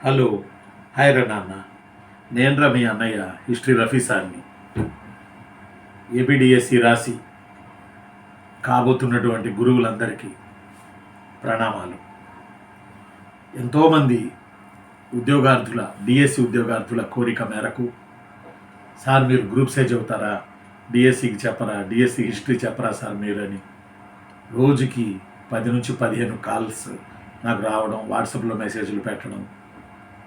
Hello. Hi రా నాన్న. నేనురా మీ అన్నయ్య హిస్టరీ రఫీ సార్ని. ఏపీడిఎస్సి రాసి కాబోతున్నటువంటి గురువులందరికీ ప్రణామాలు. ఎంతోమంది డిఎస్సి ఉద్యోగార్థుల కోరిక మేరకు సార్ మీరు గ్రూప్సే చెబుతారా, డిఎస్సికి చెప్పరా, డిఎస్సి హిస్టరీ చెప్పరా సార్ మీరని రోజుకి 10 నుంచి 15 కాల్స్ నాకు రావడం, వాట్సాప్లో మెసేజ్లు పెట్టడం.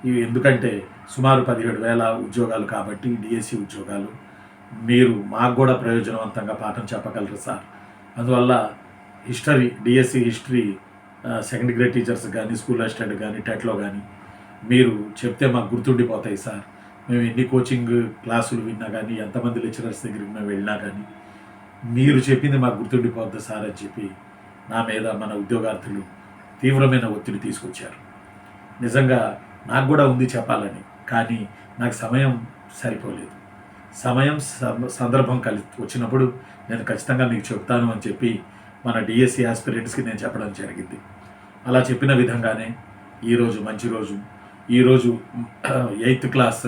ఇవి ఎందుకంటే సుమారు 17,000 ఉద్యోగాలు కాబట్టి డిఎస్సి ఉద్యోగాలు, మీరు మాకు కూడా ప్రయోజనవంతంగా పాఠం చెప్పగలరు సార్. అందువల్ల DSC history second grade teachers కానీ, స్కూల్ అసిస్టెంట్ కానీ, టెట్లో కానీ మీరు చెప్తే మాకు గుర్తుండిపోతాయి సార్. మేము ఎన్ని కోచింగ్ క్లాసులు విన్నా కానీ, ఎంతమంది లెక్చరర్స్ దగ్గరికి మేము వెళ్ళినా కానీ మీరు చెప్పింది మాకు గుర్తుండిపోద్ది సార్ అని చెప్పి నా మీద మన ఉద్యోగార్థులు తీవ్రమైన ఒత్తిడి తీసుకొచ్చారు. నిజంగా నాకు కూడా ఉంది చెప్పాలని, కానీ నాకు సమయం సరిపోలేదు. సందర్భం వచ్చినప్పుడు నేను ఖచ్చితంగా మీకు చెప్తాను అని చెప్పి మన డిఎస్సి ఆస్పిరెంట్స్కి నేను చెప్పడం జరిగింది. అలా చెప్పిన విధంగానే ఈరోజు మంచి రోజు. ఈరోజు 8th క్లాస్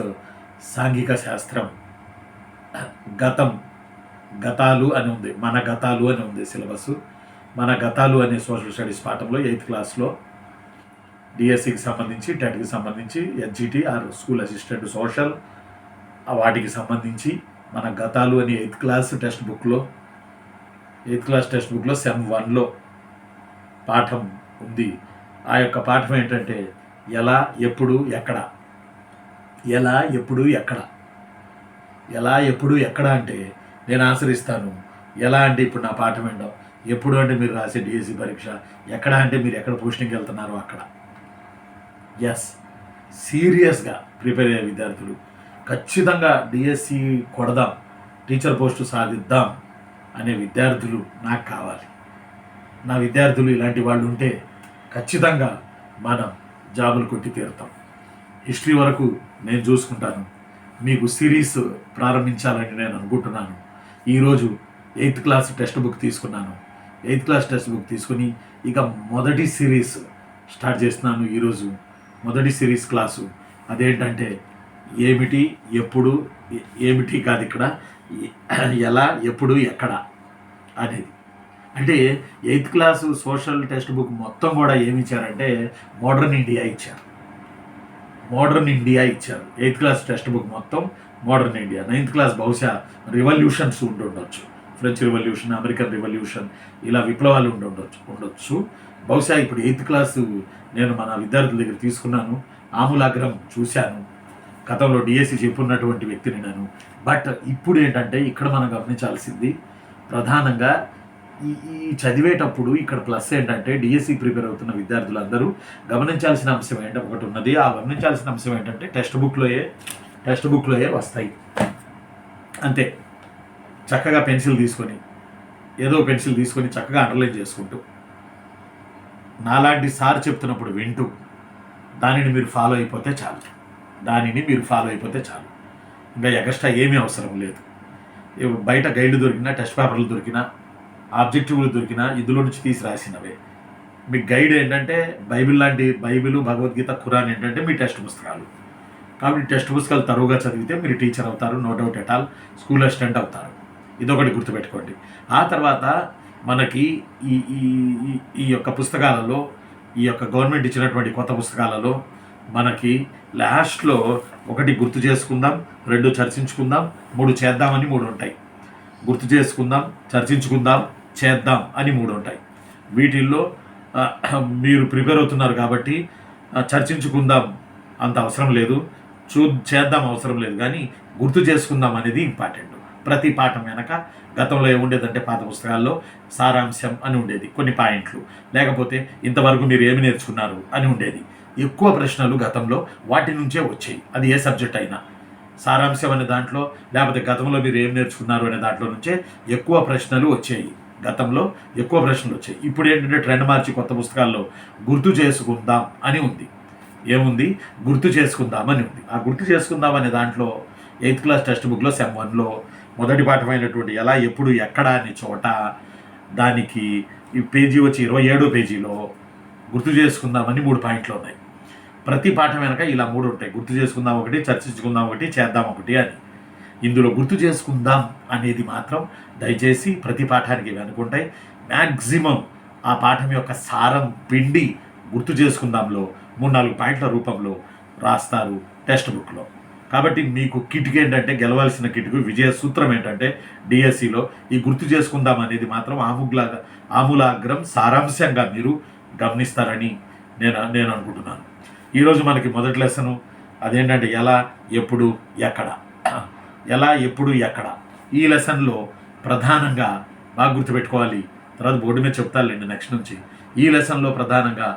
సాంఘిక శాస్త్రం గతాలు అని ఉంది, మన గతాలు అని ఉంది సిలబస్. మన గతాలు అనే సోషల్ స్టడీస్ పాఠంలో 8th క్లాస్లో డిఎస్సికి సంబంధించి, టెట్కి సంబంధించి, SGT or school assistant social వాటికి సంబంధించి మన గతాలు అని 8th క్లాస్ టెక్స్ట్ బుక్లో సెమ్ 1లో పాఠం ఉంది. ఆ యొక్క పాఠం ఏంటంటే ఎలా, ఎప్పుడు, ఎక్కడ. ఎలా, ఎప్పుడు, ఎక్కడ అంటే నేను ఆన్సర్ ఇస్తాను. ఎలా అంటే ఇప్పుడు నా పాఠం ఏంటో, ఎప్పుడు అంటే మీరు రాసే డిఎస్సి పరీక్ష, ఎక్కడ అంటే మీరు ఎక్కడ పోస్టింగ్కి వెళ్తున్నారో అక్కడ. ఎస్, సీరియస్గా ప్రిపేర్ అయ్యే విద్యార్థులు ఖచ్చితంగా డిఎస్సి కొడదాం, టీచర్ పోస్టు సాధిద్దాం అనే విద్యార్థులు నాకు కావాలి. నా విద్యార్థులు ఇలాంటి వాళ్ళు ఉంటే ఖచ్చితంగా మనం జాబులు కొట్టి తీరుతాం. హిస్టరీ వరకు నేను చూసుకుంటాను. మీకు సిరీస్ ప్రారంభించాలని నేను అనుకుంటున్నాను. ఈరోజు 8th క్లాస్ టెక్స్ట్ బుక్ తీసుకున్నాను. 8th క్లాస్ టెక్స్ట్ బుక్ తీసుకుని ఇక మొదటి సిరీస్ స్టార్ట్ చేస్తున్నాను. ఈరోజు మొదటి సిరీస్ క్లాసు అదేంటంటే ఏమిటి, ఎప్పుడు, ఏమిటి కాదు ఇక్కడ, ఎలా, ఎప్పుడు, ఎక్కడ అనేది. అంటే 8th class social text book మొత్తం కూడా ఏమి ఇచ్చారంటే మోడర్న్ ఇండియా ఇచ్చారు. 8th క్లాస్ టెక్స్ట్ బుక్ మొత్తం మోడర్న్ ఇండియా. 9th క్లాస్ బహుశా రివల్యూషన్స్ ఉండొచ్చు, ఫ్రెంచ్ రివల్యూషన్, అమెరికన్ రివల్యూషన్, ఇలా విప్లవాలు ఉండొచ్చు. బహుశా ఇప్పుడు 8th క్లాసు నేను మన విద్యార్థుల దగ్గర తీసుకున్నాను, ఆమూలాగ్రం చూశాను. గతంలో డిఎస్సి చెప్పున్నటువంటి వ్యక్తిని నేను. బట్ ఇప్పుడు ఏంటంటే ఇక్కడ మనం గమనించాల్సింది ప్రధానంగా ఈ చదివేటప్పుడు ఇక్కడ ప్లస్ ఏంటంటే డిఎస్సి ప్రిపేర్ అవుతున్న విద్యార్థులందరూ గమనించాల్సిన అంశం ఒకటి ఉన్నది. ఆ గమనించాల్సిన అంశం ఏంటంటే టెక్స్ట్ బుక్లోయే వస్తాయి అంతే. చక్కగా పెన్సిల్ తీసుకొని చక్కగా అండర్లైన్ చేసుకుంటూ, నాలాంటి సార్ చెప్తున్నప్పుడు వింటూ దానిని మీరు ఫాలో అయిపోతే చాలు. ఇంకా ఎక్స్ట్రా ఏమీ అవసరం లేదు. బయట గైడ్లు దొరికినా, టెస్ట్ పేపర్లు దొరికినా, ఆబ్జెక్టివ్లు దొరికినా ఇందులో నుంచి తీసి రాసినవే. మీ గైడ్ ఏంటంటే బైబిల్, భగవద్గీత, ఖురాన్ ఏంటంటే మీ టెక్స్ట్ పుస్తకాలు. కాబట్టి టెక్స్ట్ పుస్తకాలు తరువుగా చదివితే మీరు టీచర్ అవుతారు, no doubt at all, school assistant అవుతారు. ఇదొకటి గుర్తుపెట్టుకోండి. ఆ తర్వాత మనకి ఈ యొక్క పుస్తకాలలో, ఈ యొక్క గవర్నమెంట్ ఇచ్చినటువంటి కొత్త పుస్తకాలలో మనకి లాస్ట్లో 1 గుర్తు చేసుకుందాం, 2 చర్చించుకుందాం, 3 చేద్దామని 3 ఉంటాయి. గుర్తు చేసుకుందాం, చర్చించుకుందాం, చేద్దాం అని 3 ఉంటాయి. వీటిల్లో మీరు ప్రిపేర్ అవుతున్నారు కాబట్టి చర్చించుకుందాం అంత అవసరం లేదు, చేద్దాం అవసరం లేదు, కానీ గుర్తు చేసుకుందాం అనేది ఇంపార్టెంట్. ప్రతి పాఠం వెనక గతంలో ఏముండేదంటే పాత పుస్తకాల్లో సారాంశం అని ఉండేది, కొన్ని పాయింట్లు, లేకపోతే ఇంతవరకు మీరు ఏమి నేర్చుకున్నారు అని ఉండేది. ఎక్కువ ప్రశ్నలు గతంలో వాటి నుంచే వచ్చాయి, అది ఏ సబ్జెక్ట్ అయినా. సారాంశం అనే దాంట్లో, లేకపోతే గతంలో మీరు ఏం నేర్చుకున్నారు అనే దాంట్లో నుంచే ఎక్కువ ప్రశ్నలు వచ్చాయి. ఇప్పుడు ఏంటంటే ట్రెండ్ మార్చి కొత్త పుస్తకాల్లో గుర్తు చేసుకుందాం అని ఉంది. ఏముంది? గుర్తు చేసుకుందాం అని ఉంది. ఆ గుర్తు చేసుకుందాం అనే దాంట్లో 8th క్లాస్ టెక్స్ట్ బుక్లో సెమ్ 1లో మొదటి పాఠమైనటువంటి ఎలా, ఎప్పుడు, ఎక్కడ అనే చోట దానికి ఈ పేజీ వచ్చి 27వ పేజీలో గుర్తు చేసుకుందామని 3 పాయింట్లు ఉన్నాయి. ప్రతి పాఠం వెనక ఇలా 3 ఉంటాయి. గుర్తు చేసుకుందాం ఒకటి, చర్చించుకుందాం ఒకటి, చేద్దాం ఒకటి అని. ఇందులో గుర్తు చేసుకుందాం అనేది మాత్రం దయచేసి ప్రతి పాఠానికి వెనుకుంటాయి. మ్యాక్సిమం ఆ పాఠం యొక్క సారం పిండి గుర్తు చేసుకుందాంలో 3-4 పాయింట్ల రూపంలో రాస్తారు టెక్స్ట్ బుక్లో. కాబట్టి మీకు కిటుకు ఏంటంటే, గెలవాల్సిన కిటుకు విజయ సూత్రం ఏంటంటే డిఎస్సిలో ఈ గుర్తు చేసుకుందాం అనేది మాత్రం ఆమూలాగ్రం సారాంశంగా మీరు గమనిస్తారని నేను అనుకుంటున్నాను. ఈరోజు మనకి మొదటి లెసను అదేంటంటే ఎలా, ఎప్పుడు, ఎక్కడ. ఎలా, ఎప్పుడు, ఎక్కడ. ఈ లెసన్లో ప్రధానంగా బాగా గుర్తుపెట్టుకోవాలి, తర్వాత బోర్డు మీద చెప్తారులేండి నెక్స్ట్ నుంచి. ఈ లెసన్లో ప్రధానంగా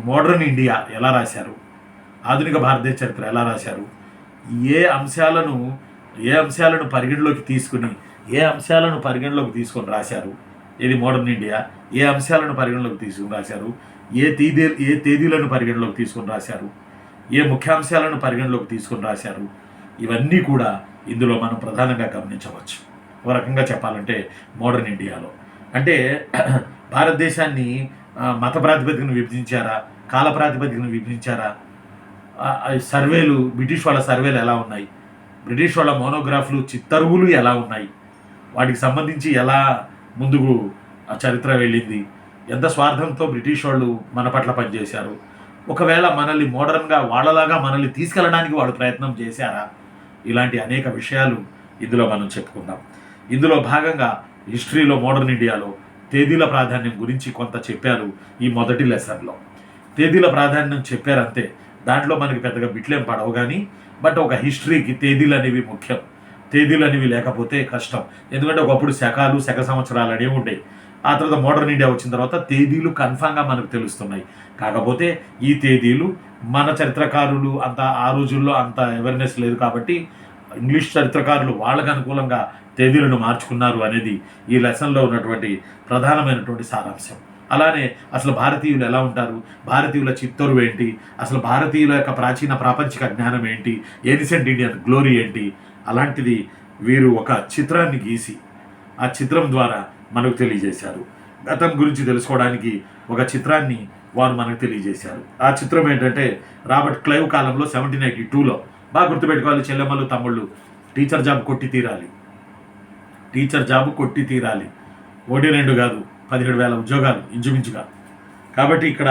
మోడర్న్ ఇండియా ఎలా రాశారు, ఆధునిక భారతదేశ చరిత్ర ఎలా రాశారు, ఏ అంశాలను పరిగణలోకి తీసుకొని రాశారు, ఇది మోడర్న్ ఇండియా, ఏ అంశాలను పరిగణలోకి తీసుకుని రాశారు, ఏ తేదీలను పరిగణలోకి తీసుకొని రాశారు, ఏ ముఖ్యాంశాలను పరిగణలోకి తీసుకొని రాశారు, ఇవన్నీ కూడా ఇందులో మనం ప్రధానంగా గమనించవచ్చు. ఒక రకంగా చెప్పాలంటే మోడర్న్ ఇండియాలో అంటే భారతదేశాన్ని మత ప్రాతిపదికను విభజించారా, కాల ప్రాతిపదికను విభజించారా, సర్వేలు, బ్రిటిష్ వాళ్ళ సర్వేలు ఎలా ఉన్నాయి, బ్రిటిష్ వాళ్ళ మోనోగ్రాఫ్లు, చిత్తరువులు ఎలా ఉన్నాయి, వాటికి సంబంధించి ఎలా ముందుకు చరిత్ర వెళ్ళింది, ఎంత స్వార్థంతో బ్రిటిష్ వాళ్ళు మన పట్ల పనిచేశారు, ఒకవేళ మనల్ని మోడర్న్గా వాళ్ళలాగా మనల్ని తీసుకెళ్ళడానికి వాళ్ళు ప్రయత్నం చేశారా, ఇలాంటి అనేక విషయాలు ఇందులో మనం చెప్పుకుందాం. ఇందులో భాగంగా హిస్టరీలో మోడర్న్ ఇండియాలో తేదీల ప్రాధాన్యం గురించి కొంత చెప్పారు ఈ మొదటి లెసన్లో. తేదీల ప్రాధాన్యం చెప్పారంతే, దాంట్లో మనకి పెద్దగా బిట్లేం పడవు కానీ, బట్ ఒక హిస్టరీకి తేదీలు అనేవి ముఖ్యం. తేదీలు అనేవి లేకపోతే కష్టం. ఎందుకంటే ఒకప్పుడు శక సంవత్సరాలు అనేవి ఉండేవి. ఆ తర్వాత మోడర్న్ ఇండియా వచ్చిన తర్వాత తేదీలు కన్ఫామ్గా మనకు తెలుస్తున్నాయి. కాకపోతే ఈ తేదీలు మన చరిత్రకారులు అంత ఆ రోజుల్లో అంత అవేర్నెస్ లేదు కాబట్టి ఇంగ్లీష్ చరిత్రకారులు వాళ్ళకు అనుకూలంగా తేదీలను మార్చుకున్నారు అనేది ఈ లెసన్లో ఉన్నటువంటి ప్రధానమైనటువంటి సారాంశం. అలానే అసలు భారతీయులు ఎలా ఉంటారు, భారతీయుల చిత్తరువు ఏంటి, అసలు భారతీయుల యొక్క ప్రాచీన ప్రాపంచిక జ్ఞానం ఏంటి, ఏన్షియంట్ ఇండియన్ గ్లోరీ ఏంటి, అలాంటిది వీరు ఒక చిత్రాన్ని గీసి ఆ చిత్రం ద్వారా మనకు తెలియజేశారు. గతం గురించి తెలుసుకోవడానికి ఒక చిత్రాన్ని వారు మనకు తెలియజేశారు. ఆ చిత్రం ఏంటంటే రాబర్ట్ క్లైవ్ కాలంలో 1782లో, బాగా గుర్తుపెట్టుకోవాలి చెల్లెమ్మలు తమ్ముళ్ళు, టీచర్ జాబ్ కొట్టి తీరాలి. 1-2 కాదు, 17,000 ఉద్యోగాలు ఇంచుమించుగా. కాబట్టి ఇక్కడ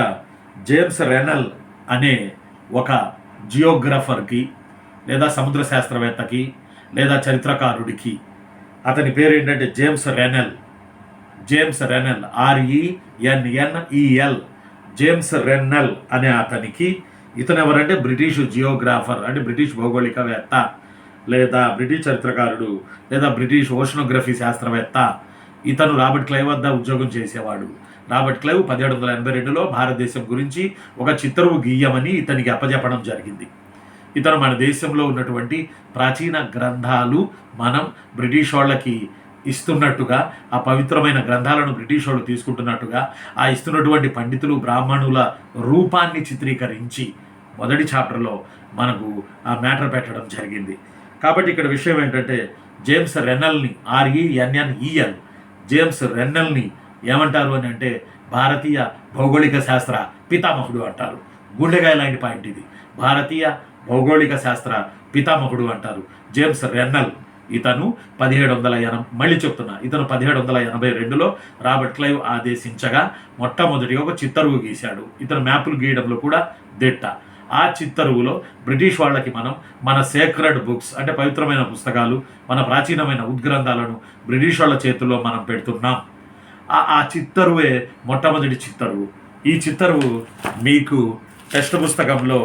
జేమ్స్ రెనల్ అనే ఒక జియోగ్రఫర్కి లేదా సముద్ర శాస్త్రవేత్తకి లేదా చరిత్రకారుడికి, అతని పేరు ఏంటంటే జేమ్స్ రెనల్, RENNEL, జేమ్స్ రెన్నల్ అనే అతనికి, ఇతను ఎవరంటే బ్రిటిష్ జియోగ్రాఫర్ అంటే బ్రిటిష్ భౌగోళికవేత్త లేదా బ్రిటిష్ చరిత్రకారుడు లేదా బ్రిటిష్ ఓషనోగ్రఫీ శాస్త్రవేత్త. ఇతను రాబర్ట్ క్లైవ్ వద్ద ఉద్యోగం చేసేవాడు. రాబర్ట్ క్లైవ్ 1782లో భారతదేశం గురించి ఒక చిత్తరువు గీయమని ఇతనికి అప్పజెప్పడం జరిగింది. ఇతను మన దేశంలో ఉన్నటువంటి ప్రాచీన గ్రంథాలు మనం బ్రిటిష్ వాళ్ళకి ఇస్తున్నట్టుగా, ఆ పవిత్రమైన గ్రంథాలను బ్రిటిష్ వాళ్ళు తీసుకుంటున్నట్టుగా, ఆ ఇస్తున్నటువంటి పండితులు బ్రాహ్మణుల రూపాన్ని చిత్రీకరించి మొదటి చాప్టర్లో మనకు ఆ మ్యాటర్ పెట్టడం జరిగింది. కాబట్టి ఇక్కడ విషయం ఏంటంటే జేమ్స్ రెన్నల్ని, RENNEL, జేమ్స్ రెన్నల్ని ఏమంటారు అని అంటే భారతీయ భౌగోళిక శాస్త్ర పితామహుడు అంటారు. గుండెగాయ లాంటి పాయింట్ ఇది. భారతీయ భౌగోళిక శాస్త్ర పితామహుడు అంటారు జేమ్స్ రెన్నల్. ఇతను 1782లో రాబర్ట్ క్లైవ్ ఆదేశించగా మొట్టమొదటిగా ఒక చిత్తరువు గీశాడు. ఇతను మ్యాపులు గీయడంలో కూడా దిట్ట. ఆ చిత్తరువులో బ్రిటిష్ వాళ్ళకి మనం మన సేక్రెడ్ బుక్స్ అంటే పవిత్రమైన పుస్తకాలు, మన ప్రాచీనమైన ఉద్గ్రంథాలను బ్రిటిష్ వాళ్ళ చేతుల్లో మనం పెడుతున్నాం. ఆ చిత్తరువే మొట్టమొదటి చిత్తరువు. ఈ చిత్తరువు మీకు టెక్స్ట్ పుస్తకంలో,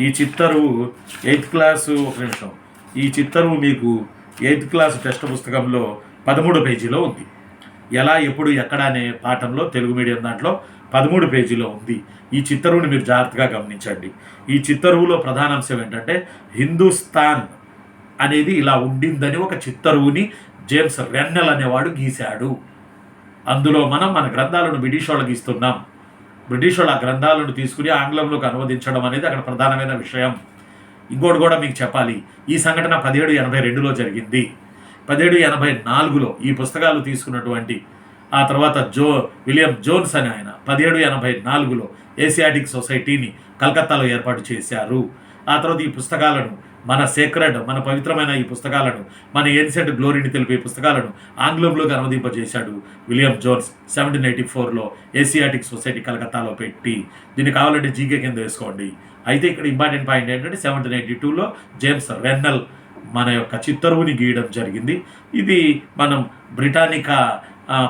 ఈ చిత్తరువు 8th క్లాసు, ఈ చిత్తరువు మీకు 8th క్లాస్ టెక్స్ట్ పుస్తకంలో 13 పేజీలో ఉంది. ఎలా, ఎప్పుడు, ఎక్కడ అనే పాఠంలో తెలుగు మీడియం దాంట్లో 13 పేజీలో ఉంది. ఈ చిత్తరువుని మీరు జాగ్రత్తగా గమనించండి. ఈ చిత్తరువులో ప్రధాన అంశం ఏంటంటే హిందుస్థాన్ అనేది ఇలా ఉండిందని ఒక చిత్తరువుని జేమ్స్ రెన్నెల్ అనేవాడు గీశాడు. అందులో మనం మన గ్రంథాలను బ్రిటిష్ వాళ్ళకి ఇస్తున్నాం. బ్రిటిష్ వాళ్ళు ఆ గ్రంథాలను తీసుకుని ఆంగ్లంలోకి అనువదించడం అనేది అక్కడ ప్రధానమైన విషయం. ఇంకోటి కూడా మీకు చెప్పాలి, ఈ సంఘటన 1782లో జరిగింది. 1784లో ఈ పుస్తకాలు తీసుకున్నటువంటి ఆ తర్వాత విలియం జోన్స్ అని ఆయన 1784లో ఏసియాటిక్ సొసైటీని కలకత్తాలో ఏర్పాటు చేశారు. ఆ తర్వాత ఈ పుస్తకాలను మన పవిత్రమైన ఈ పుస్తకాలను, మన ఏన్షియంట్ గ్లోరీని తెలిపే పుస్తకాలను ఆంగ్లంలోకి అనువదింపజేశాడు విలియం జోన్స్ 1784లో ఏసియాటిక్ సొసైటీ కలకత్తాలో పెట్టి. దీన్ని కావాలంటే జీకే కింద వేసుకోండి. అయితే ఇక్కడ ఇంపార్టెంట్ పాయింట్ ఏంటంటే 1782లో జేమ్స్ రెన్నల్ మన యొక్క చిత్తరువుని గీయడం జరిగింది. ఇది మనం బ్రిటానికా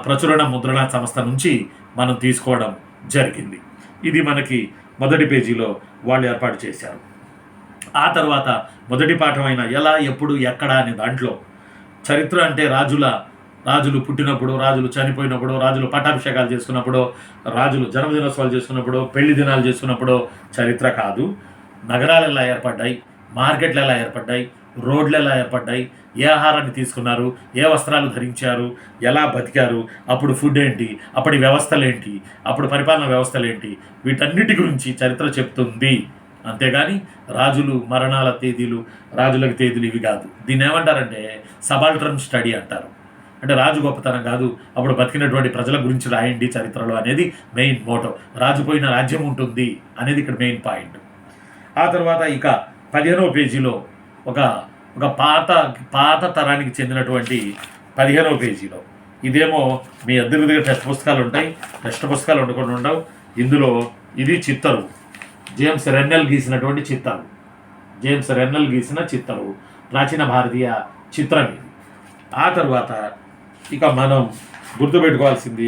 ప్రచురణ ముద్రణ సంస్థ నుంచి మనం తీసుకోవడం జరిగింది. ఇది మనకి మొదటి పేజీలో వాళ్ళు ఏర్పాటు చేశారు. ఆ తర్వాత మొదటి పాఠమైన ఎలా, ఎప్పుడు, ఎక్కడ అనే దాంట్లో చరిత్ర అంటే రాజులు పుట్టినప్పుడు, రాజులు చనిపోయినప్పుడు, రాజులు పట్టాభిషేకాలు చేసుకున్నప్పుడు, రాజులు జన్మదినోత్సవాలు చేసుకున్నప్పుడు, పెళ్లి దినాలు చేసుకున్నప్పుడు చరిత్ర కాదు. నగరాలు ఎలా ఏర్పడ్డాయి, మార్కెట్లు ఎలా ఏర్పడ్డాయి, రోడ్లు ఎలా ఏర్పడ్డాయి, ఏ ఆహారాన్ని తీసుకున్నారు, ఏ వస్త్రాలు ధరించారు, ఎలా బతికారు, అప్పుడు ఫుడ్ ఏంటి, అప్పటి వ్యవస్థలు ఏంటి, అప్పుడు పరిపాలన వ్యవస్థలు ఏంటి, వీటన్నిటి గురించి చరిత్ర చెప్తుంది. అంతేగాని రాజులు మరణాల తేదీలు, రాజులకు తేదీలు ఇవి కాదు. దీన్ని ఏమంటారంటే సబాల్టర్న్ స్టడీ అంటారు. అంటే రాజు గొప్పతనం కాదు, అప్పుడు బతికినటువంటి ప్రజల గురించి రాయండి చరిత్రలో అనేది మెయిన్ మోటో. రాజుపోయిన రాజ్యం ఉంటుంది అనేది ఇక్కడ మెయిన్ పాయింట్. ఆ తర్వాత ఇక 15వ పేజీలో ఒక పాత తరానికి చెందినటువంటి 15వ పేజీలో ఇదేమో మీ దగ్గర టెక్స్ట్ పుస్తకాలు ఉంటాయి, టెక్స్ట్ పుస్తకాలు వండుకొని ఉండవు. ఇందులో ఇది చిత్తరు, జేమ్స్ రెన్నెల్ గీసినటువంటి చిత్తరు, జేమ్స్ రెన్నెల్ గీసిన చిత్తరు, ప్రాచీన భారతీయ చిత్రం ఇది. ఆ తర్వాత ఇక మనం గుర్తుపెట్టుకోవాల్సింది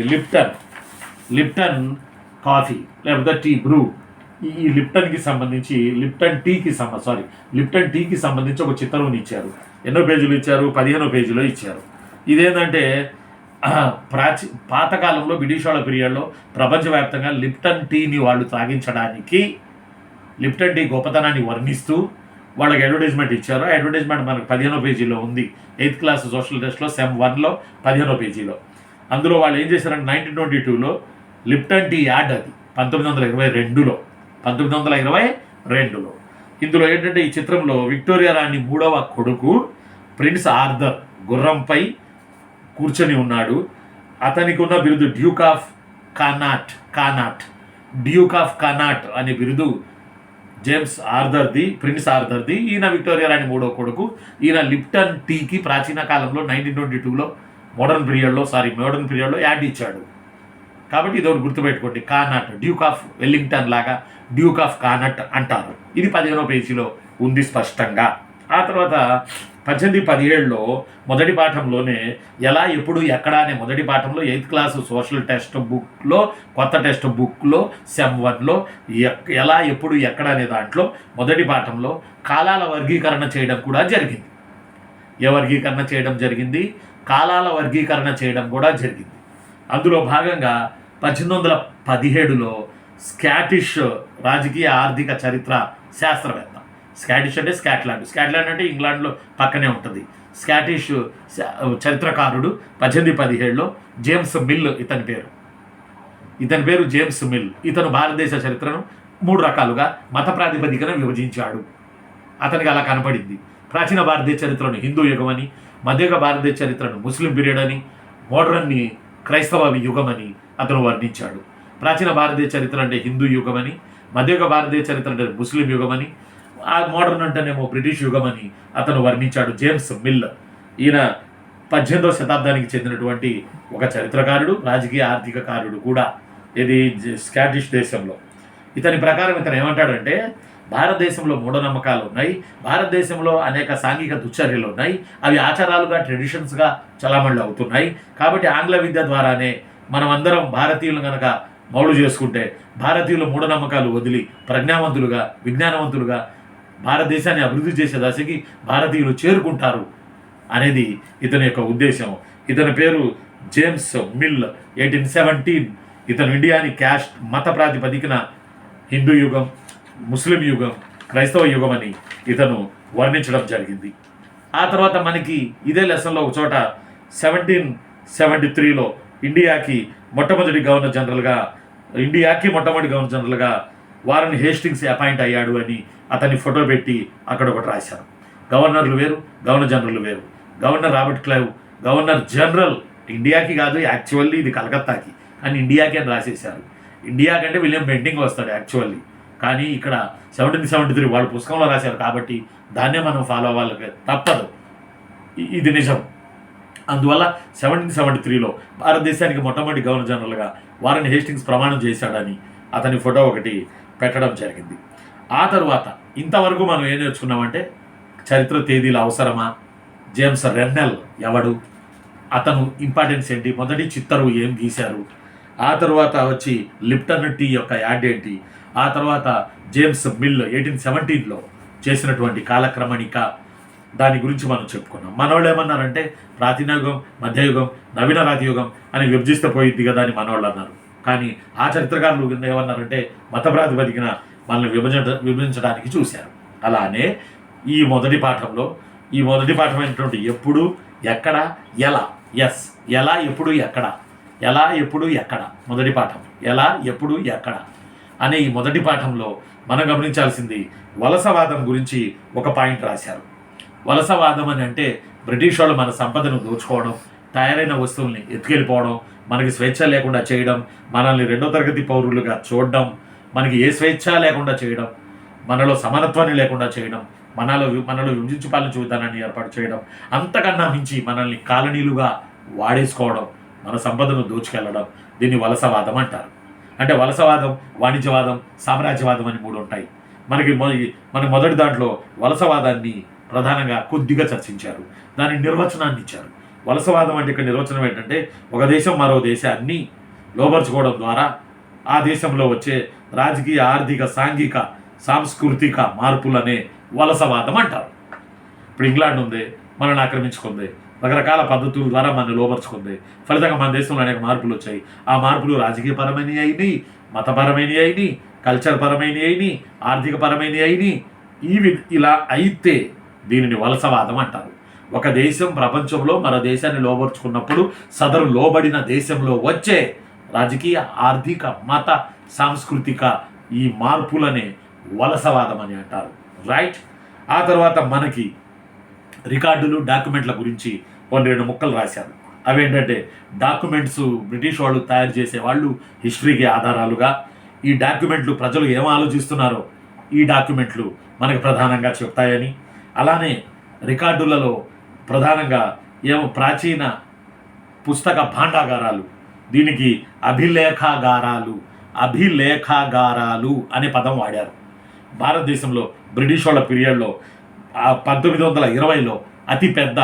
లిప్టన్ కాఫీ లేకపోతే టీ బ్రూ. ఈ లిప్టన్ టీకి సంబంధించి ఒక చిత్రం ఇచ్చారు. ఎన్నో పేజీలు ఇచ్చారు? 15వ పేజీలో ఇచ్చారు. ఇదేంటంటే పాతకాలంలో బ్రిటిష్ వాళ్ళ పీరియడ్లో ప్రపంచవ్యాప్తంగా లిప్టన్ టీని వాళ్ళు తాగించడానికి, లిప్టన్ టీ గొప్పతనాన్ని వర్ణిస్తూ వాళ్ళకి అడ్వర్టైజ్మెంట్ ఇచ్చారు. ఆ అడ్వర్టైజ్మెంట్ మనకు 15వ పేజీలో ఉంది. 8th క్లాస్ సోషల్ టెస్ట్లో సెమ్ 1లో 15వ పేజీలో. అందులో వాళ్ళు ఏం చేశారంటే 1922లో లిప్టన్ టీ యాడ్, అది 1922లో. ఇందులో ఏంటంటే ఈ చిత్రంలో విక్టోరియా రాణి 3వ కొడుకు ప్రిన్స్ ఆర్థర్ గుర్రంపై కూర్చొని ఉన్నాడు. అతనికి ఉన్న బిరుదు డ్యూక్ ఆఫ్ కానాట్ అనే బిరుదు జేమ్స్ ఆర్థర్ది, ప్రిన్స్ ఆర్థర్ది. ఈయన విక్టోరియా రాణి 3వ కొడుకు. ఈయన లిప్టన్ టీకి ప్రాచీన కాలంలో 1922లో మోడర్న్ పీరియడ్లో యాడ్ ఇచ్చాడు. కాబట్టి ఇది ఒకటి గుర్తుపెట్టుకోండి. కానాట్, డ్యూక్ ఆఫ్ వెల్లింగ్టన్ లాగా డ్యూక్ ఆఫ్ కానట్ అంటారు. ఇది 15వ పేజీలో ఉంది స్పష్టంగా. ఆ తర్వాత 1817లో మొదటి పాఠంలోనే ఎలా, ఎప్పుడు, ఎక్కడ అనే మొదటి పాఠంలో 8th క్లాస్ సోషల్ టెక్స్ట్ బుక్లో, కొత్త టెక్స్ట్ బుక్లో సెమ్ 1లో ఎలా, ఎప్పుడు, ఎక్కడ అనే దాంట్లో మొదటి పాఠంలో కాలాల వర్గీకరణ చేయడం కూడా జరిగింది. ఏ వర్గీకరణ చేయడం జరిగింది? కాలాల వర్గీకరణ చేయడం కూడా జరిగింది. అందులో భాగంగా 1817లో స్కాటిష్ రాజకీయ ఆర్థిక చరిత్ర శాస్త్రవేత్త, స్కాటిష్ అంటే స్కాట్లాండ్ అంటే ఇంగ్లాండ్లో పక్కనే ఉంటుంది. స్కాటిష్ చరిత్రకారుడు 1817లో జేమ్స్ మిల్ ఇతని పేరు జేమ్స్ మిల్. ఇతను భారతదేశ చరిత్రను 3 రకాలుగా మత ప్రాతిపదికన విభజించాడు. అతనికి అలా కనపడింది. ప్రాచీన భారతదేశ చరిత్రను హిందూ యుగమని, మధ్యయుగ భారతదేశ చరిత్రను ముస్లిం పీరియడ్ అని, మోడర్న్ని క్రైస్తవ యుగమని అతను వర్ణించాడు. ప్రాచీన భారతదేశ చరిత్ర అంటే హిందూ యుగమని, మధ్యయుగ భారతదేశ చరిత్ర అంటే ముస్లిం యుగమని, ఆ మోడర్న్ అంటేనేమో బ్రిటిష్ యుగమని అతను వర్ణించాడు జేమ్స్ మిల్. ఈయన 18వ శతాబ్దానికి చెందినటువంటి ఒక చరిత్రకారుడు, రాజకీయ ఆర్థికకారుడు కూడా. ఇది స్కాటిష్ దేశంలో. ఇతని ప్రకారం ఇతను ఏమంటాడంటే భారతదేశంలో మూఢనమ్మకాలు ఉన్నాయి, భారతదేశంలో అనేక సాంఘిక దుశ్చర్యలు ఉన్నాయి, అవి ఆచారాలుగా, ట్రెడిషన్స్గా చలామణి అవుతున్నాయి. కాబట్టి ఆంగ్ల విద్య ద్వారానే మనమందరం భారతీయులు కనుక మౌలు చేసుకుంటే భారతీయుల మూఢనమ్మకాలు వదిలి ప్రజ్ఞావంతులుగా, విజ్ఞానవంతులుగా భారతదేశాన్ని అభివృద్ధి చేసే దశకి భారతీయులు చేరుకుంటారు అనేది ఇతని యొక్క ఉద్దేశం. ఇతని పేరు జేమ్స్ మిల్. 1817 ఇతను ఇండియాని క్యాస్ట్, మత ప్రాతిపదికన హిందూ యుగం, ముస్లిం యుగం, క్రైస్తవ యుగం అని ఇతను వర్ణించడం జరిగింది. ఆ తర్వాత మనకి ఇదే లెసన్లో ఒక చోట 1773లో ఇండియాకి మొట్టమొదటి గవర్నర్ జనరల్గా వారన్ హేస్టింగ్స్ అపాయింట్ అయ్యాడు అని అతన్ని ఫోటో పెట్టి అక్కడ ఒకటి రాశారు. గవర్నర్లు వేరు, గవర్నర్ జనరల్ వేరు. Governor Robert Clive governor general ఇండియాకి కాదు, యాక్చువల్లీ ఇది కలకత్తాకి, కానీ ఇండియాకి అని రాసేశారు. ఇండియా కంటే విలియం బెంటింగ్ వస్తాడు యాక్చువల్లీ. కానీ ఇక్కడ 1773 వాళ్ళు పుస్తకంలో రాశారు కాబట్టి దాన్నే మనం ఫాలో అవ్వాలి, తప్పదు, ఇది నిజం. అందువల్ల 1773లో భారతదేశానికి మొట్టమొదటి గవర్నర్ జనరల్గా వారన్ హేస్టింగ్స్ ప్రమాణం చేశాడని అతని ఫోటో ఒకటి పెట్టడం జరిగింది. ఆ తర్వాత ఇంతవరకు మనం ఏం నేర్చుకున్నామంటే చరిత్ర తేదీల అవసరమా, జేమ్స్ రెన్నెల్ ఎవడు, అతను ఇంపార్టెన్స్ ఏంటి, మొదటి చిత్తరు ఏం గీశారు, ఆ తర్వాత వచ్చి లిప్టన్ టీ యొక్క యాడ్ ఏంటి, ఆ తర్వాత జేమ్స్ మిల్ 1817లో చేసినటువంటి కాలక్రమణిక, దాని గురించి మనం చెప్పుకున్నాం. మనోళ్ళు ఏమన్నారంటే ప్రాచీనయుగం, మధ్యయుగం, నవీన రాతియుగం అని విభజిస్తే పోయిద్ది కదా అని మనోళ్ళు అన్నారు. కానీ ఆ చరిత్రకారులు ఏమన్నారంటే మత ప్రాతిపదికన మనల్ని విభజించడానికి చూశారు. అలానే ఈ మొదటి పాఠమైనటువంటి ఎప్పుడు, ఎక్కడ, ఎలా, ఎలా, ఎప్పుడు, ఎక్కడ, ఎలా, ఎప్పుడు, ఎక్కడ, మొదటి పాఠం ఎలా, ఎప్పుడు, ఎక్కడ అనే ఈ మొదటి పాఠంలో మనం గమనించాల్సింది వలసవాదం గురించి ఒక పాయింట్ రాశారు. వలసవాదం అని అంటే బ్రిటిష్ వాళ్ళు మన సంపదను దోచుకోవడం, తయారైన వస్తువుల్ని ఎత్తుకెళ్ళిపోవడం, మనకి స్వేచ్ఛ లేకుండా చేయడం, మనల్ని 2వ తరగతి పౌరులుగా చూడడం, మనకి ఏ స్వేచ్ఛ లేకుండా చేయడం, మనలో సమానత్వాన్ని లేకుండా చేయడం, మనలో విభజించి పాలించే విధానాన్ని ఏర్పాటు చేయడం, అంతకన్నా మించి మనల్ని కాలనీలుగా వాడేసుకోవడం, మన సంపదను దోచుకెళ్ళడం, దీన్ని వలసవాదం అంటారు. అంటే వలసవాదం, వాణిజ్యవాదం, సామ్రాజ్యవాదం అని 3 ఉంటాయి. మన మొదటి దాంట్లో వలసవాదాన్ని ప్రధానంగా కొద్దిగా చర్చించారు, దాని నిర్వచనాన్ని ఇచ్చారు. వలసవాదం అంటే ఇక్కడ నిర్వచనం ఏంటంటే ఒక దేశం మరో దేశాన్ని లోబర్చుకోవడం ద్వారా ఆ దేశంలో వచ్చే రాజకీయ, ఆర్థిక, సాంఘిక, సాంస్కృతిక మార్పులనే వలసవాదం అంటారు. ఇప్పుడు ఇంగ్లాండ్ ఉంది, మనల్ని ఆక్రమించుకుంది, రకరకాల పద్ధతుల ద్వారా మనల్ని లోబర్చుకుంది, ఫలితంగా మన దేశంలో అనేక మార్పులు వచ్చాయి. ఆ మార్పులు రాజకీయపరమైనవి అయినాయి, మతపరమైనవి అయినాయి, కల్చర్ పరమైనవి అయినాయి, ఆర్థిక పరమైనవి అయినాయి. ఇలా అయితే దీనిని వలసవాదం అంటారు. ఒక దేశం ప్రపంచంలో మరో దేశాన్ని లోబర్చుకున్నప్పుడు సదరు లోబడిన దేశంలో వచ్చే రాజకీయ, ఆర్థిక, మత, సాంస్కృతిక ఈ మార్పులనే వలసవాదం అని అంటారు. రైట్. ఆ తర్వాత మనకి రికార్డులు, డాక్యుమెంట్ల గురించి 2 ముక్కలు రాశారు. అవేంటంటే డాక్యుమెంట్స్ బ్రిటిష్ వాళ్ళు తయారు చేసేవాళ్ళు హిస్టరీకి ఆధారాలుగా, ఈ డాక్యుమెంట్లు ప్రజలు ఏం ఆలోచిస్తున్నారో ఈ డాక్యుమెంట్లు మనకు ప్రధానంగా చెప్తాయని, అలానే రికార్డులలో ప్రధానంగా ప్రాచీన పుస్తక భాండాగారాలు, దీనికి అభిలేఖాగారాలు అనే పదం వాడారు. భారతదేశంలో బ్రిటిష్ వాళ్ళ పీరియడ్లో 1920లో అతిపెద్ద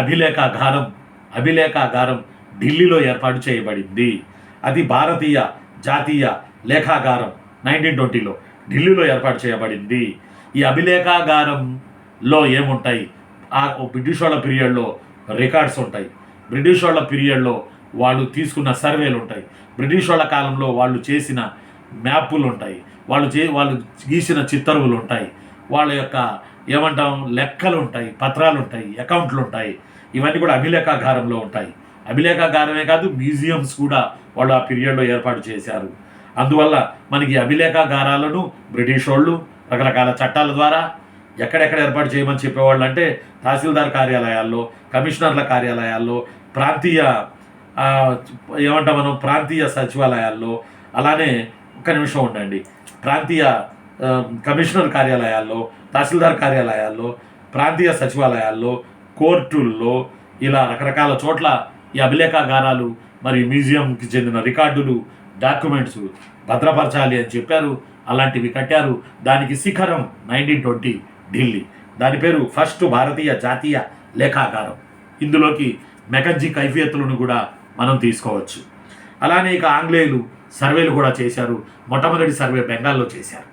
అభిలేఖాగారం ఢిల్లీలో ఏర్పాటు చేయబడింది. అది భారతీయ జాతీయ లేఖాగారం 1920లో ఢిల్లీలో ఏర్పాటు చేయబడింది. ఈ అభిలేఖాగారంలో ఏముంటాయి, బ్రిటిష్ వాళ్ళ పీరియడ్లో రికార్డ్స్ ఉంటాయి, బ్రిటిష్ వాళ్ళ పీరియడ్లో వాళ్ళు తీసుకున్న సర్వేలు ఉంటాయి, బ్రిటిష్ వాళ్ళ కాలంలో వాళ్ళు చేసిన మ్యాపులు ఉంటాయి, వాళ్ళు గీసిన చిత్తరువులు ఉంటాయి, వాళ్ళ యొక్క లెక్కలు ఉంటాయి, పత్రాలు ఉంటాయి, అకౌంట్లు ఉంటాయి. ఇవన్నీ కూడా అభిలేఖాగారంలో ఉంటాయి. అభిలేఖాగారమే కాదు, మ్యూజియంస్ కూడా వాళ్ళు ఆ పీరియడ్లో ఏర్పాటు చేశారు. అందువల్ల మనకి అభిలేఖాగారాలను బ్రిటిష్ వాళ్ళు రకరకాల చట్టాల ద్వారా ఎక్కడెక్కడ ఏర్పాటు చేయమని చెప్పేవాళ్ళు అంటే తహసీల్దార్ కార్యాలయాల్లో, కమిషనర్ల కార్యాలయాల్లో, ప్రాంతీయ సచివాలయాల్లో, అలానే ఒక్క నిమిషం ఉండండి, ప్రాంతీయ కమిషనర్ కార్యాలయాల్లో, తహసీల్దార్ కార్యాలయాల్లో, ప్రాంతీయ సచివాలయాల్లో, కోర్టుల్లో, ఇలా రకరకాల చోట్ల ఈ అభిలేఖాగారాలు మరియు మ్యూజియంకి చెందిన రికార్డులు, డాక్యుమెంట్స్ భద్రపరచాలి అని చెప్పారు. అలాంటివి కట్టారు. దానికి శిఖరం 1920 ఢిల్లీ. దాని పేరు ఫస్ట్ భారతీయ జాతీయ లేఖాగారం. ఇందులోకి మెకంజీ కైఫియత్తులను కూడా మనం తీసుకోవచ్చు. అలానే ఇక ఆంగ్లేయులు సర్వేలు కూడా చేశారు. మొట్టమొదటి సర్వే బెంగాల్లో చేశారు,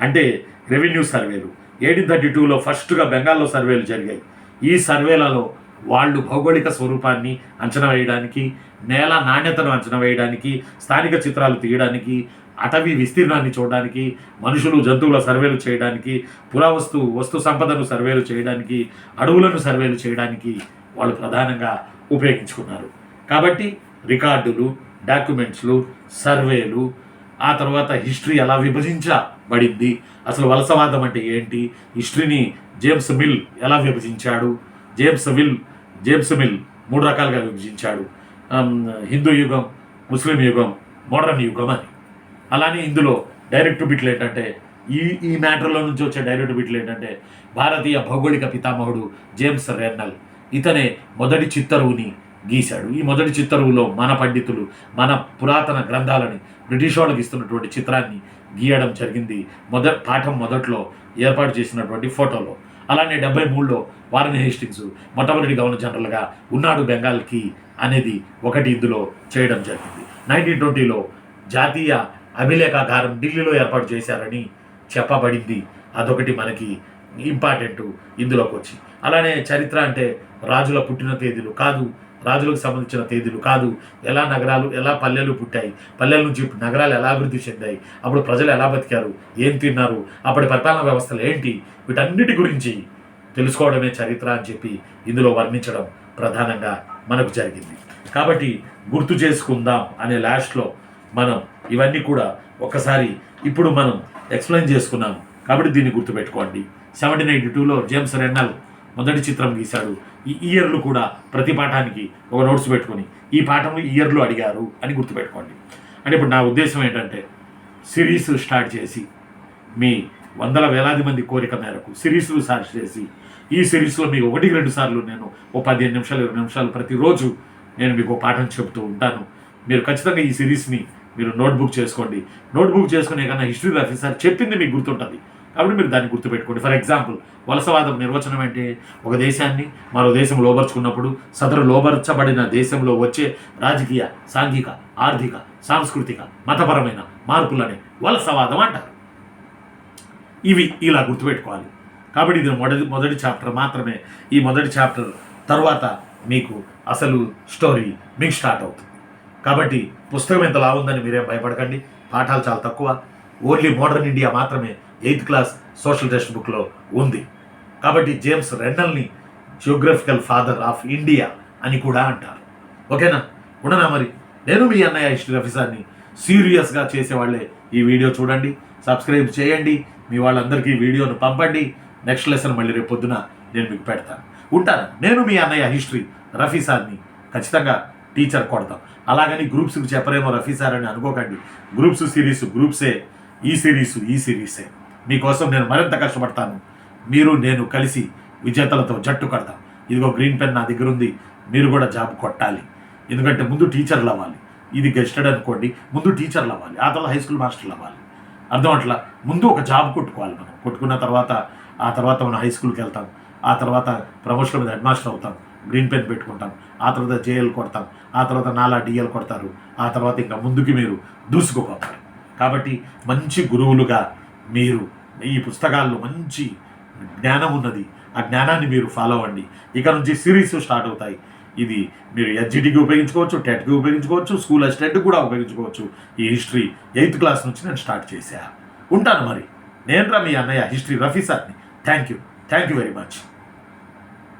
అంటే రెవెన్యూ సర్వేలు. 1832లో ఫస్ట్గా బెంగాల్లో సర్వేలు జరిగాయి. ఈ సర్వేలలో వాళ్ళు భౌగోళిక స్వరూపాన్ని అంచనా వేయడానికి, నేల నాణ్యతను అంచనా వేయడానికి, స్థానిక చిత్రాలు తీయడానికి, అటవీ విస్తీర్ణాన్ని చూడడానికి, మనుషులు, జంతువుల సర్వేలు చేయడానికి, వస్తు సంపదను సర్వేలు చేయడానికి, అడవులను సర్వేలు చేయడానికి వాళ్ళు ప్రధానంగా ఉపయోగించుకున్నారు. కాబట్టి రికార్డులు, డాక్యుమెంట్స్లు, సర్వేలు, ఆ తర్వాత హిస్టరీ ఎలా విభజించబడింది, అసలు వలసవాదం అంటే ఏంటి, హిస్టరీని జేమ్స్ మిల్ ఎలా విభజించాడు, జేమ్స్ మిల్ 3 రకాలుగా విభజించాడు, హిందూ యుగం, ముస్లిం యుగం, మోడర్న్ యుగం అని. అలానే ఇందులో డైరెక్ట్ బిట్లు ఏంటంటే ఈ ఈ మ్యాటర్లో నుంచి వచ్చే డైరెక్ట్ బిట్లు ఏంటంటే భారతీయ భౌగోళిక పితామహుడు జేమ్స్ రెన్నల్ ఇతనే మొదటి చిత్తరువుని గీశాడు. ఈ మొదటి చిత్తరువులో మన పండితులు మన పురాతన గ్రంథాలని బ్రిటిష్ వాళ్ళకి ఇస్తున్నటువంటి చిత్రాన్ని గీయడం జరిగింది. పాఠం మొదట్లో ఏర్పాటు చేసినటువంటి ఫోటోలో. అలానే 73లో వారెన్ హేస్టింగ్స్ మొట్టమొదటి గవర్నర్ జనరల్గా ఉన్నాడు బెంగాల్కి అనేది ఒకటి ఇందులో చేయడం జరిగింది. 1920లో జాతీయ అభిలేఖాగారం ఢిల్లీలో ఏర్పాటు చేశారని చెప్పబడింది. అదొకటి మనకి ఇంపార్టెంట్ ఇందులోకి వచ్చి. అలానే చరిత్ర అంటే రాజుల పుట్టిన తేదీలు కాదు, రాజులకు సంబంధించిన తేదీలు కాదు, ఎలా నగరాలు ఎలా పల్లెలు పుట్టాయి, పల్లెల నుంచి నగరాలు ఎలా అభివృద్ధి చెందాయి, అప్పుడు ప్రజలు ఎలా బతికారు, ఏం తిన్నారు, అప్పటి పరిపాలనా వ్యవస్థలు ఏంటి, వీటన్నిటి గురించి తెలుసుకోవడమే చరిత్ర అని చెప్పి ఇందులో వర్ణించడం ప్రధానంగా మనకు జరిగింది. కాబట్టి గుర్తు చేసుకుందాం అనే లాస్ట్లో మనం ఇవన్నీ కూడా ఒకసారి ఇప్పుడు మనం ఎక్స్ప్లెయిన్ చేసుకున్నాం. కాబట్టి దీన్ని గుర్తుపెట్టుకోండి. 1782లో జేమ్స్ రెన్నల్ మొదటి చిత్రం గీశాడు. ఈ ఇయర్లు కూడా ప్రతి పాఠానికి ఒక నోట్స్ పెట్టుకొని ఈ పాఠంలో ఇయర్లు అడిగారు అని గుర్తుపెట్టుకోండి. అంటే ఇప్పుడు నా ఉద్దేశం ఏంటంటే సిరీస్ స్టార్ట్ చేసి మీ వందల వేలాది మంది కోరిక మేరకు సిరీస్లు స్టార్ట్ చేసి ఈ సిరీస్లో మీకు 1-2 సార్లు నేను 15 నిమిషాలు 20 నిమిషాలు ప్రతిరోజు నేను మీకు పాఠం చెబుతూ ఉంటాను. మీరు ఖచ్చితంగా ఈ సిరీస్ని మీరు నోట్బుక్ చేసుకోండి. నోట్బుక్ చేసుకునే కన్నా హిస్టరీ రఫీ సార్ చెప్పింది మీకు గుర్తుంటుంది. కాబట్టి మీరు దాన్ని గుర్తుపెట్టుకోండి. ఫర్ ఎగ్జాంపుల్ వలసవాదం నిర్వచనం అంటే ఒక దేశాన్ని మరో దేశం లోబర్చుకున్నప్పుడు సదరు లోబర్చబడిన దేశంలో వచ్చే రాజకీయ, సాంఘిక, ఆర్థిక, సాంస్కృతిక, మతపరమైన మార్పులనే వలసవాదం అంటారు. ఇవి ఇలా గుర్తుపెట్టుకోవాలి. కాబట్టి ఇది మొదటి చాప్టర్ మాత్రమే. ఈ మొదటి చాప్టర్ తర్వాత మీకు అసలు స్టోరీ మీకు స్టార్ట్ అవుతుంది. కాబట్టి పుస్తకం ఎంత లావుందని మీరేం భయపడకండి. పాఠాలు చాలా తక్కువ. ఓన్లీ మోడర్న్ ఇండియా మాత్రమే 8th క్లాస్ సోషల్ టెక్స్ట్ బుక్లో ఉంది. కాబట్టి జేమ్స్ రెన్నల్ని జియోగ్రఫికల్ ఫాదర్ ఆఫ్ ఇండియా అని కూడా అంటారు. ఓకేనా? ఉండనా మరి. నేను మీ అన్నయ్య హిస్టరీ రఫీసార్ని. సీరియస్గా చేసేవాళ్ళే ఈ వీడియో చూడండి, సబ్స్క్రైబ్ చేయండి, మీ వాళ్ళందరికీ వీడియోను పంపండి. నెక్స్ట్ లెసన్ మళ్ళీ రేపు పొద్దున నేను మీకు పెడతాను. ఉంటాను. నేను మీ అన్నయ్య హిస్టరీ రఫీసార్ని. ఖచ్చితంగా టీచర్ కొడతాం. అలాగని గ్రూప్స్కి చెప్పరేమో రఫీసార్ అని అనుకోకండి. గ్రూప్స్ సిరీస్ గ్రూప్సే, ఈ సిరీసే. మీకోసం నేను మరింత కష్టపడతాను. మీరు నేను కలిసి విజేతలతో జట్టు కడతాం. ఇదిగో గ్రీన్ పెన్ నా దగ్గర ఉంది. మీరు కూడా జాబ్ కొట్టాలి. ఎందుకంటే ముందు టీచర్లు అవ్వాలి. ఇది గెస్టెడ్ అనుకోండి, ముందు టీచర్లు అవ్వాలి, ఆ తర్వాత హై స్కూల్ మాస్టర్లు అవ్వాలి. అర్థం అట్లా ముందు ఒక జాబ్ కొట్టుకోవాలి. మనం కొట్టుకున్న తర్వాత ఆ తర్వాత మనం హై స్కూల్కి వెళ్తాం. ఆ తర్వాత ప్రమోషన్ మీద హెడ్ మాస్టర్ అవుతాం, గ్రీన్ పెన్ పెట్టుకుంటాం. ఆ తర్వాత జేఎల్ కొడతాం. ఆ తర్వాత నాలా డిఎల్ కొడతారు. ఆ తర్వాత ఇంకా ముందుకి మీరు దూసుకుపోతారు. కాబట్టి మంచి గురువులుగా మీరు ఈ పుస్తకాల్లో మంచి జ్ఞానం ఉన్నది. ఆ జ్ఞానాన్ని మీరు ఫాలో అవ్వండి. ఇక నుంచి సిరీస్ స్టార్ట్ అవుతాయి. ఇది మీరు ఎస్జిటికి ఉపయోగించుకోవచ్చు, టెట్కి ఉపయోగించుకోవచ్చు, స్కూల్ అసిస్టెంట్కి కూడా ఉపయోగించుకోవచ్చు. ఈ హిస్టరీ 8th క్లాస్ నుంచి నేను స్టార్ట్ చేశా. ఉంటాను మరి. నేను మీ అన్నయ్య హిస్టరీ రఫీసార్ని. Thank you very much.